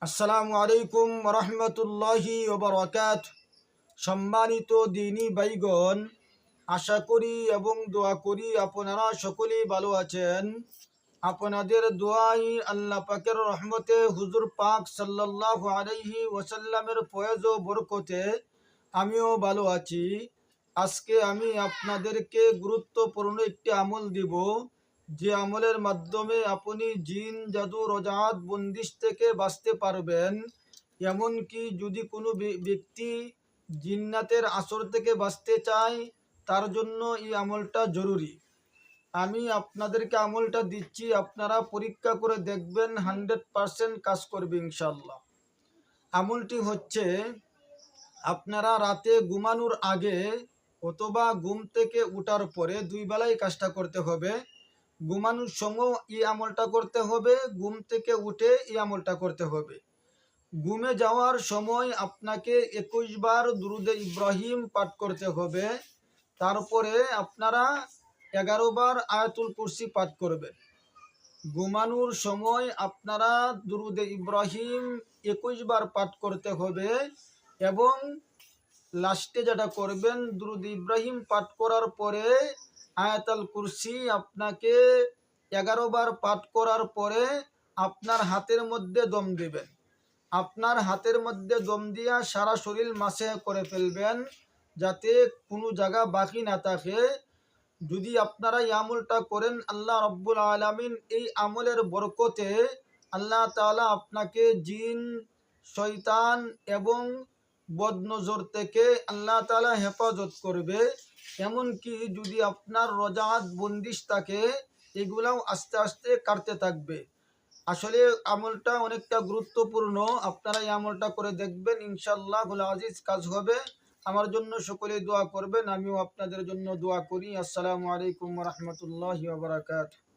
আসসালামু আলাইকুম রহমতুল্লাহি ওবরাকাত। সম্মানিত দিনী ভাইগণ, আশা করি এবং দোয়া করি আপনারা সকলেই ভালো আছেন। আপনাদের দোয়াই আল্লাহ পাকের রহমতে হুজুর পাক সাল্লাল্লাহু আলাইহি ওয়াসাল্লামের ফয়েজ ও বরকতে আমিও ভালো আছি। আজকে আমি আপনাদেরকে গুরুত্বপূর্ণ একটি আমল দিব, যে আমলের মাধ্যমে আপনি জিন জাদু রজাত বন্দিশ থেকে বাঁচতে পারবেন। এমনকি যদি কোনো ব্যক্তি জিন্নাতের আসর থেকে বাঁচতে চায়, তার জন্য এই আমলটা জরুরি। আমি আপনাদেরকে আমলটা দিচ্ছি, আপনারা পরীক্ষা করে দেখবেন, 100% কাজ করবে ইনশাল্লাহ। আমলটি হচ্ছে, আপনারা রাতে ঘুমানোর আগে অথবা ঘুম থেকে উঠার পরে 2 বেলায় কাজটা করতে হবে। ঘুমানোর সময় এই আমলটা করতে হবে, ঘুম থেকে উঠে এই আমলটা করতে হবে। ঘুমে যাওয়ার সময় আপনাকে 21 বার দুরুদে ইব্রাহিম পাঠ করতে হবে। তারপরে আপনারা 11 বার আয়াতুল কুরসি পাঠ করবেন। ঘুমানোর সময় আপনারা দুরুদে ইব্রাহিম 21 বার পাঠ করতে হবে এবং লাস্টে যেটা করবেন, দুরুদ ইব্রাহিম পাঠ করার পরে আয়াতুল কুরসি আপনাকে 11 বার পাঠ করার পরে আপনার হাতের মধ্যে দম দেবেন। আপনার হাতের মধ্যে দম দিয়া সারা শরীর মাসে করে ফেলবেন, যাতে কোনো জায়গা বাকি না থাকে। যদি আপনারা এই আমলটা করেন, আল্লাহ রব্বুল আলামিন এই আমলের বরকতে আল্লাহ তাআলা আপনাকে জিন, শয়তান এবং বদনজর থেকে আল্লাহ তাআলা হেফাজত করবে। এমনকি যদি আপনার রজাত বন্দিশ থাকে, এগুলাও আস্তে আস্তে কাটতে থাকবে। আসলে আমলটা অনেকটা গুরুত্বপূর্ণ, আপনারা এই আমলটা করে দেখবেন, ইনশাআল্লাহ আল আজিজ কাজ হবে। আমার জন্য সকলেই দোয়া করবেন, আমিও আপনাদের জন্য দোয়া করি। আসসালামু আলাইকুম ওয়া রাহমাতুল্লাহি ওয়া বারাকাতুহু।